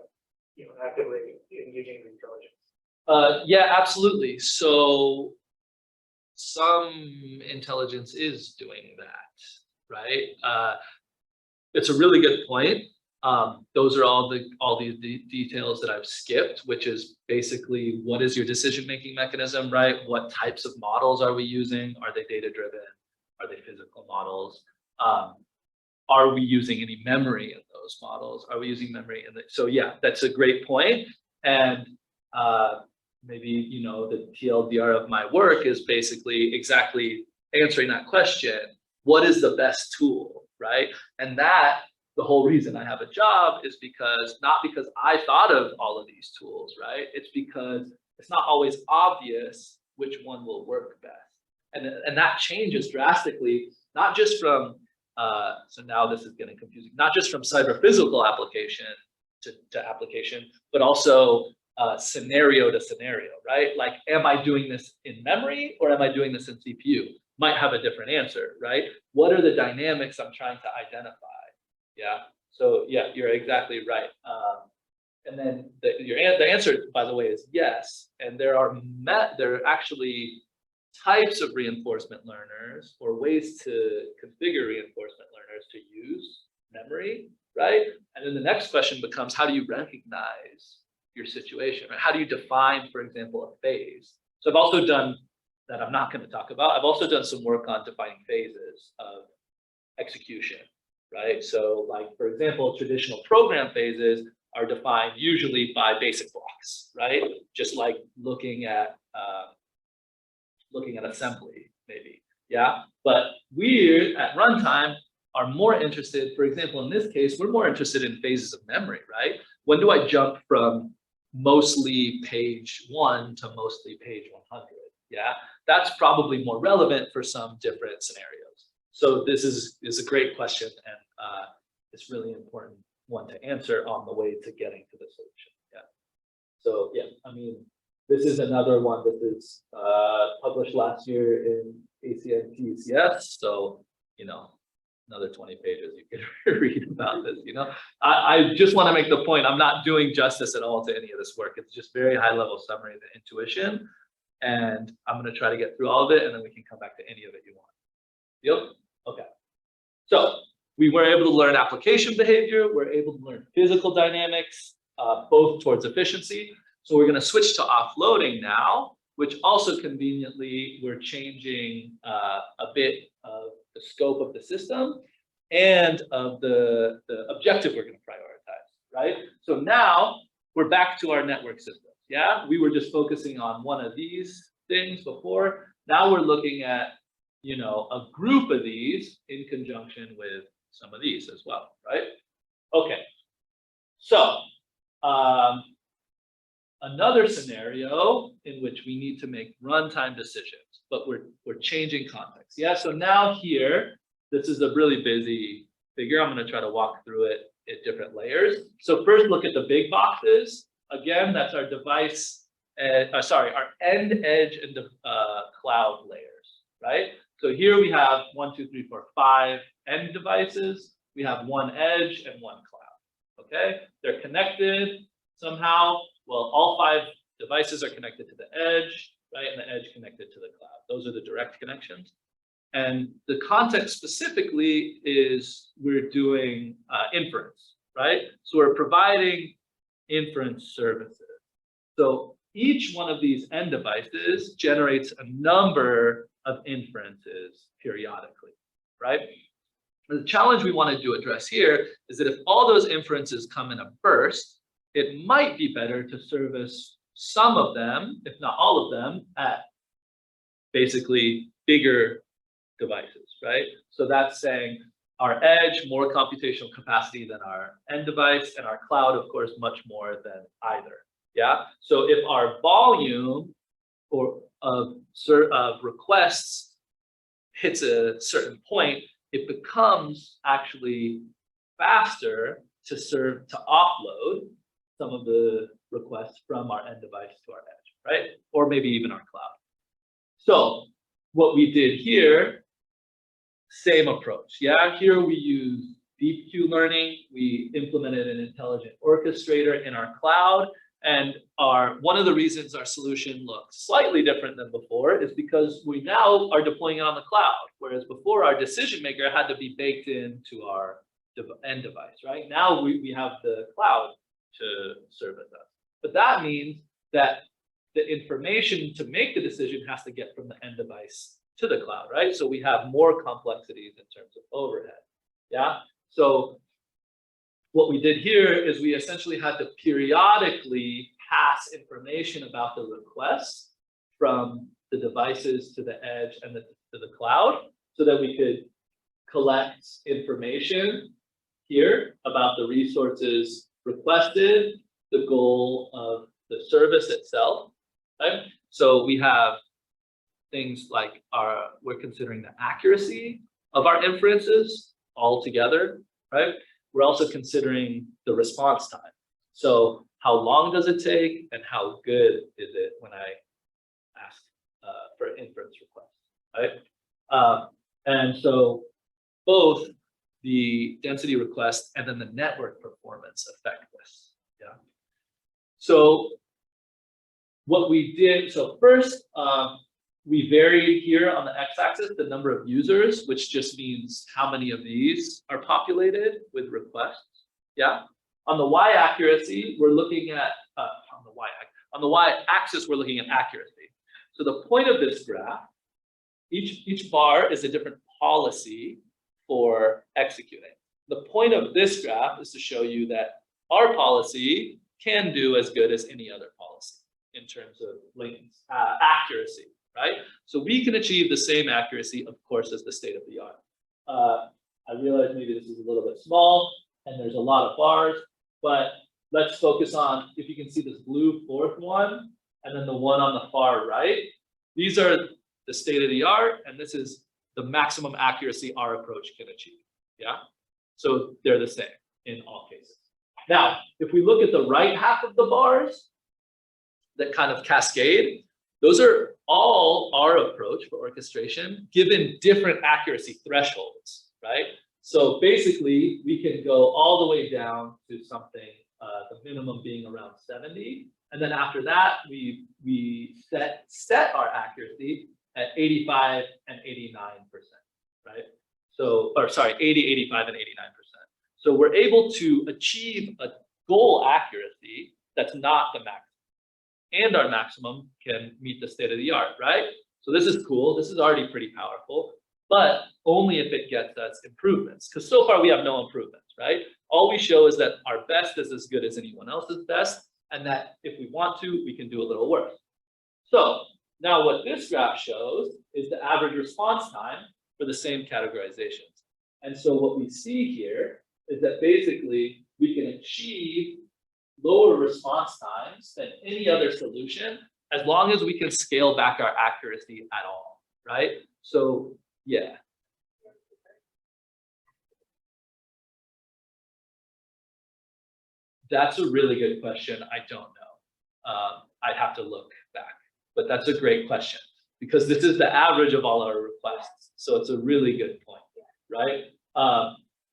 actively engaging in intelligence. Yeah, absolutely. So some intelligence is doing that, right? It's a really good point. Those are all these details that I've skipped, which is basically what is your decision-making mechanism, right? What types of models are we using? Are they data-driven? Are they physical models? Are we using any memory in those models? Are we using memory in the, so yeah, that's a great point. And maybe, you know, the TLDR of my work is basically exactly answering that question. What is the best tool, right? And that, the whole reason I have a job is because, not because I thought of all of these tools, right? It's because it's not always obvious which one will work best. And that changes drastically, not just from, so now this is getting confusing, not just from cyber physical application to application, but also scenario to scenario, right? Like, am I doing this in memory or am I doing this in CPU? Might have a different answer, right? What are the dynamics I'm trying to identify? Yeah, so yeah, you're exactly right. And then the answer, by the way, is yes. And there are actually types of reinforcement learners or ways to configure reinforcement learners to use memory, right? And then the next question becomes, how do you recognize your situation, right? How do you define, for example, a phase? So I've also done, that I'm not going to talk about, I've also done some work on defining phases of execution, right? So like, for example, traditional program phases are defined usually by basic blocks, right? Just like looking at assembly, maybe, yeah? But we at runtime are more interested, for example, in this case, we're more interested in phases of memory, right? When do I jump from mostly page 1 to mostly page 100? Yeah, that's probably more relevant for some different scenarios. So this is a great question, and it's really important one to answer on the way to getting to the solution. Yeah. So yeah, I mean, this is another one that is published last year in ACN TCS. So, you know, another 20 pages you could read about this, you know. I just want to make the point, I'm not doing justice at all to any of this work. It's just very high level summary of the intuition. And I'm going to try to get through all of it, and then we can come back to any of it you want. Yep. Okay. So we were able to learn application behavior. We're able to learn physical dynamics, both towards efficiency. So we're going to switch to offloading now, which also conveniently we're changing a bit of the scope of the system and of the objective we're going to prioritize, right? So now we're back to our network system. Yeah, we were just focusing on one of these things before. Now we're looking at, you know, a group of these in conjunction with some of these as well, right? Okay, so another scenario in which we need to make runtime decisions, but we're changing context. Yeah, so now here, this is a really busy figure. I'm going to try to walk through it at different layers. So first, look at the big boxes. Again, that's our device, our end, edge, and cloud layers, right? So here we have 1, 2, 3, 4, 5 end devices. We have 1 edge and 1 cloud, okay? They're connected somehow. Well, all 5 devices are connected to the edge, right? And the edge connected to the cloud. Those are the direct connections. And the context specifically is we're doing inference, right? So we're providing inference services. So each one of these end devices generates a number of inferences periodically, right? The challenge we wanted to address here is that if all those inferences come in a burst, it might be better to service some of them, if not all of them, at basically bigger devices, right? So that's saying our edge, more computational capacity than our end device, and our cloud, of course, much more than either. Yeah. So if our volume of requests hits a certain point, it becomes actually faster to offload some of the requests from our end device to our edge, right? Or maybe even our cloud. So what we did here, same approach. Yeah, here we use deep Q learning. We implemented an intelligent orchestrator in our cloud. And one of the reasons our solution looks slightly different than before is because we now are deploying it on the cloud, whereas before our decision maker had to be baked into our end device, right? Now we have the cloud to service us. But that means that the information to make the decision has to get from the end device to the cloud, right? So we have more complexities in terms of overhead. Yeah. So what we did here is we essentially had to periodically pass information about the requests from the devices to the edge and to the cloud so that we could collect information here about the resources requested, the goal of the service itself, right? So we have things like we're considering the accuracy of our inferences all together, right? We're also considering the response time. So how long does it take and how good is it when I ask for an inference request, right? And so both the density request and then the network performance affect this, yeah? So what we did, so first, we varied here on the x-axis the number of users, which just means how many of these are populated with requests. Yeah. On the y-accuracy, we're looking at on the y-axis, we're looking at accuracy. So the point of this graph, each bar is a different policy for executing. The point of this graph is to show you that our policy can do as good as any other policy in terms of latency, accuracy. Right? So we can achieve the same accuracy, of course, as the state of the art. I realize maybe this is a little bit small and there's a lot of bars, but let's focus on, if you can see this blue fourth one, and then the one on the far right. These are the state of the art, and this is the maximum accuracy our approach can achieve. Yeah? So they're the same in all cases. Now, if we look at the right half of the bars that kind of cascade, those are all our approach for orchestration given different accuracy thresholds, right? So basically, we can go all the way down to something, the minimum being around 70. And then after that, we set our accuracy at 85 and 89%, right? So, or sorry, 80, 85, and 89%. So we're able to achieve a goal accuracy that's not the maximum. And our maximum can meet the state of the art, right? So this is cool. This is already pretty powerful, but only if it gets us improvements. Because so far we have no improvements, right? All we show is that our best is as good as anyone else's best, and that if we want to, we can do a little worse. So now what this graph shows is the average response time for the same categorizations. And so what we see here is that basically we can achieve lower response times than any other solution as long as we can scale back our accuracy at all, right? So yeah. That's a really good question. I don't know. I'd have to look back, but that's a great question because this is the average of all our requests. So it's a really good point, right?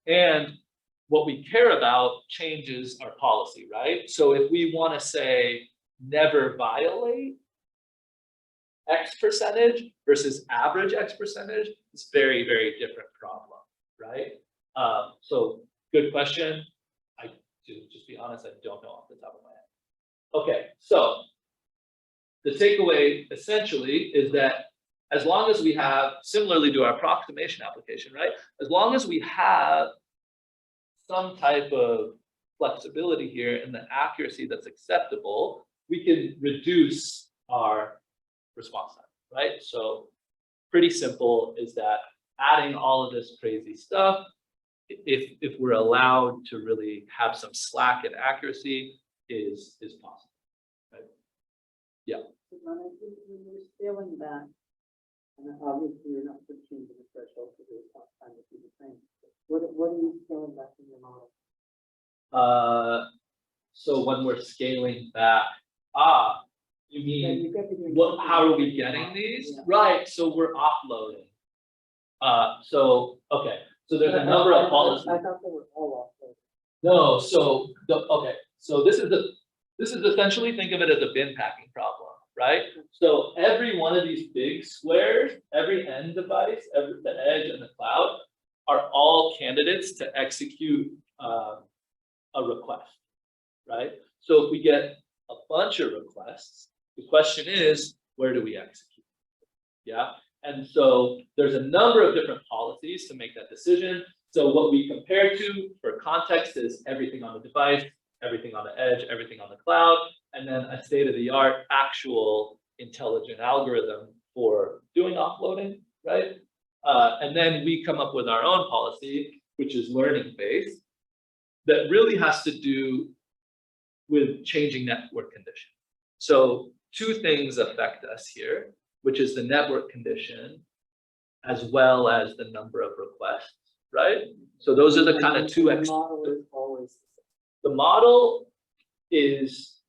And what we care about changes our policy, right? So if we want to say never violate X percentage versus average X percentage, it's very, very different problem, right? So good question. To just be honest, I don't know off the top of my head. Okay, so the takeaway essentially is that as long as we have, similarly to our approximation application, right? As long as we have some type of flexibility here in the accuracy that's acceptable, we can reduce our response time, right? So pretty simple is that adding all of this crazy stuff, if we're allowed to really have some slack in accuracy, is possible, right? Yeah. When you're scaling back, and obviously you're not changing the threshold for the response time to be the same. What are you scaling back in your model? So when we're scaling back, you mean how are we getting these? Yeah. Right, so we're offloading. So okay, so there's a number of policies. I thought they were all offloaded. No, so okay, so this is essentially, think of it as a bin packing problem, right? So every one of these big squares, every end device, the edge and the cloud, are all candidates to execute a request, right? So if we get a bunch of requests, the question is, where do we execute? Yeah, and so there's a number of different policies to make that decision. So what we compare to for context is everything on the device, everything on the edge, everything on the cloud, and then a state-of-the-art actual intelligent algorithm for doing offloading, right? And then we come up with our own policy, which is learning-based, that really has to do with changing network condition. So two things affect us here, which is the network condition as well as the number of requests, right? So those are the kind of two. The model is always the model is,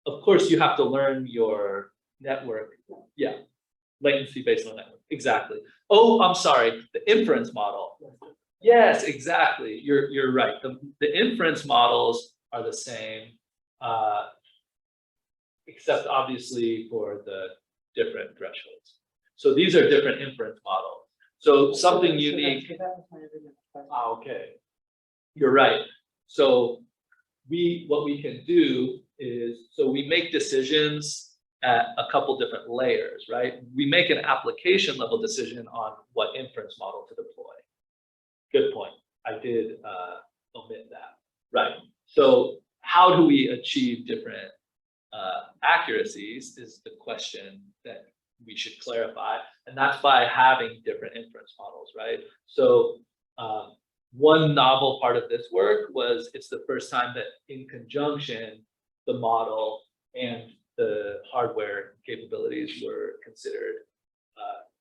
of course, you have to learn your network. Yeah, latency based on network. Exactly. Oh, I'm sorry. The inference model. Yes, exactly. You're right. The inference models are the same, except obviously for the different thresholds. So these are different inference models. So something unique. Okay, you're right. So what we can do is, so we make decisions at a couple different layers, right? We make an application level decision on what inference model to deploy. Good point. I did omit that. Right. So how do we achieve different accuracies is the question that we should clarify. And that's by having different inference models, right? So one novel part of this work was it's the first time that in conjunction, the model and the hardware capabilities were considered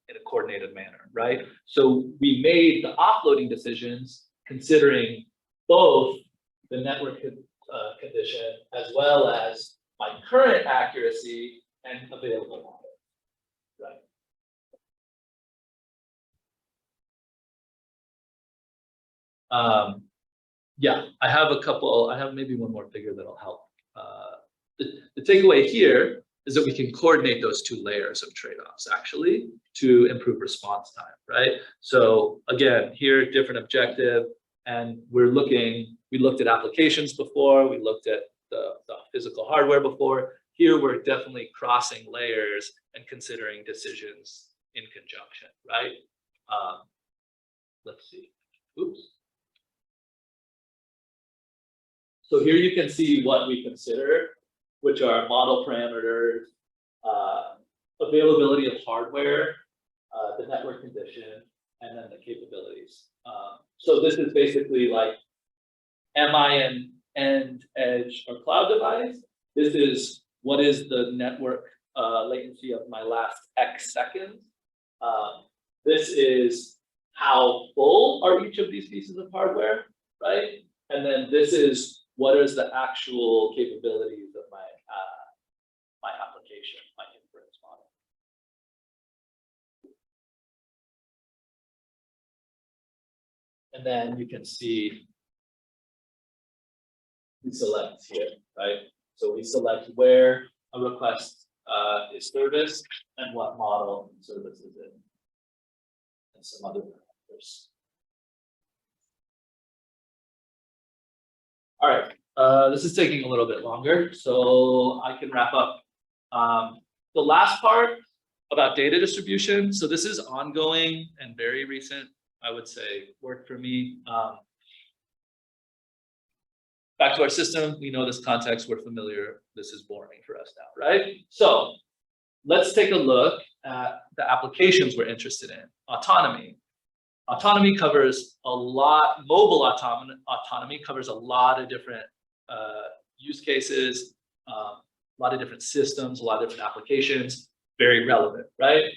in a coordinated manner, right? So we made the offloading decisions considering both the network condition as well as my current accuracy and available model, right? Yeah, I have maybe one more figure that'll help. The takeaway here is that we can coordinate those two layers of trade-offs actually to improve response time, right? So again, here, different objective, and we looked at applications before, we looked at the physical hardware before. Here, we're definitely crossing layers and considering decisions in conjunction, right? Let's see, oops. So here you can see what we consider, which are model parameters, availability of hardware, the network condition, and then the capabilities. So this is basically like, am I an end, edge, or cloud device? This is what is the network latency of my last X seconds. This is how full are each of these pieces of hardware, right? And then this is what is the actual capabilities of my my application, my inference model. And then you can see we select here, right? So we select where a request is serviced and what model service is in, and some other parameters. All right, this is taking a little bit longer, so I can wrap up. The last part about data distribution. So this is ongoing and very recent, I would say, work for me. Back to our system, we know this context, we're familiar, this is boring for us now, right? So let's take a look at the applications we're interested in. Autonomy. Autonomy covers a lot, mobile autonomy covers a lot of different use cases, a lot of different systems, a lot of different applications, very relevant, right?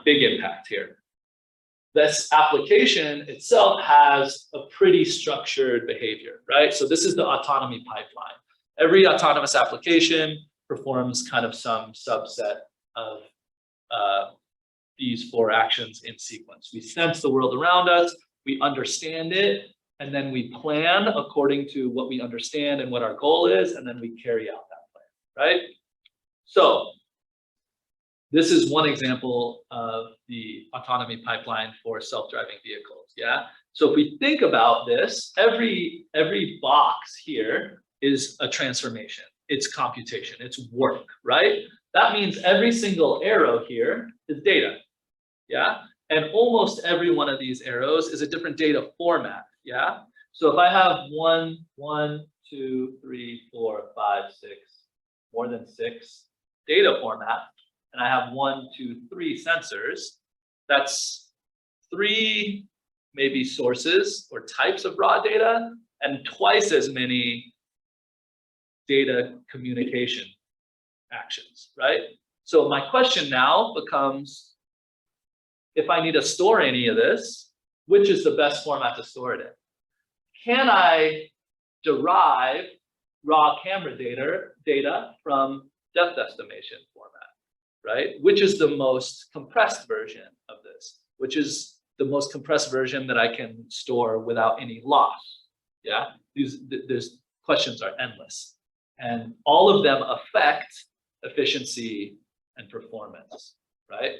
Big impact here. This application itself has a pretty structured behavior, right? So this is the autonomy pipeline. Every autonomous application performs kind of some subset of these 4 actions in sequence. We sense the world around us, we understand it, and then we plan according to what we understand and what our goal is, and then we carry out that plan, right? So this is one example of the autonomy pipeline for self-driving vehicles. Yeah. So if we think about this, every box here is a transformation. It's computation. It's work, right? That means every single arrow here is data. Yeah. And almost every one of these arrows is a different data format. Yeah. So if I have 1, 2, 3, 4, 5, 6, more than 6 data formats, and I have 1, 2, 3 sensors, that's 3 maybe sources or types of raw data and twice as many data communication actions, right? So my question now becomes, if I need to store any of this, which is the best format to store it in? Can I derive raw camera data from depth estimation format, right? Which is the most compressed version of this, which is the most compressed version that I can store without any loss. Yeah, these questions are endless, and all of them affect efficiency and performance, right?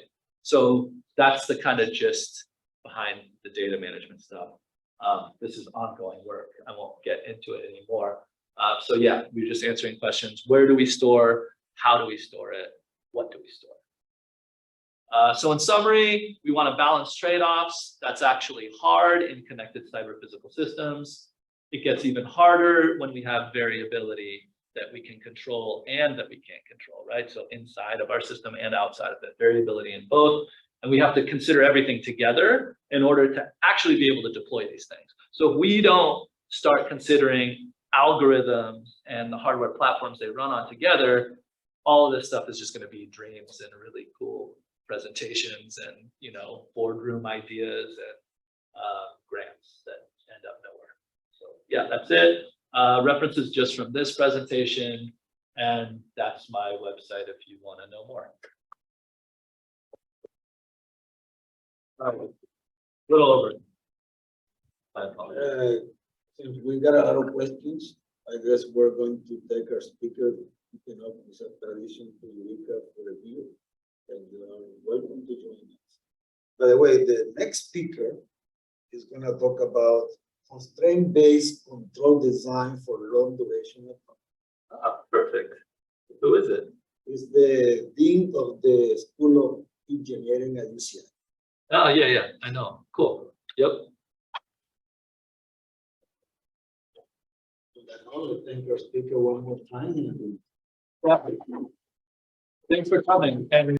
So that's the kind of gist behind the data management stuff. This is ongoing work. I won't get into it anymore. So yeah, we're just answering questions. Where do we store? How do we store it? What do we store? So in summary, we want to balance trade-offs. That's actually hard in connected cyber-physical systems. It gets even harder when we have variability that we can control and that we can't control, right? So inside of our system and outside of it, variability in both. And we have to consider everything together in order to actually be able to deploy these things. So if we don't start considering algorithms and the hardware platforms they run on together, all of this stuff is just going to be dreams and really cool presentations and, you know, boardroom ideas and grants that end up nowhere. So yeah, that's it. References just from this presentation, and that's my website if you want to know more. Little over. I apologize. Since we got a lot of questions, I guess we're going to take our speaker, you know, it's a tradition to Eureka for review, and welcome to join us. By the way, the next speaker is going to talk about constraint-based control design for long duration of Perfect. Who is it? Is the dean of the School of Engineering at UCI. Oh, yeah, I know. Cool. Yep. I want to thank our speaker one more time. Thanks for coming. And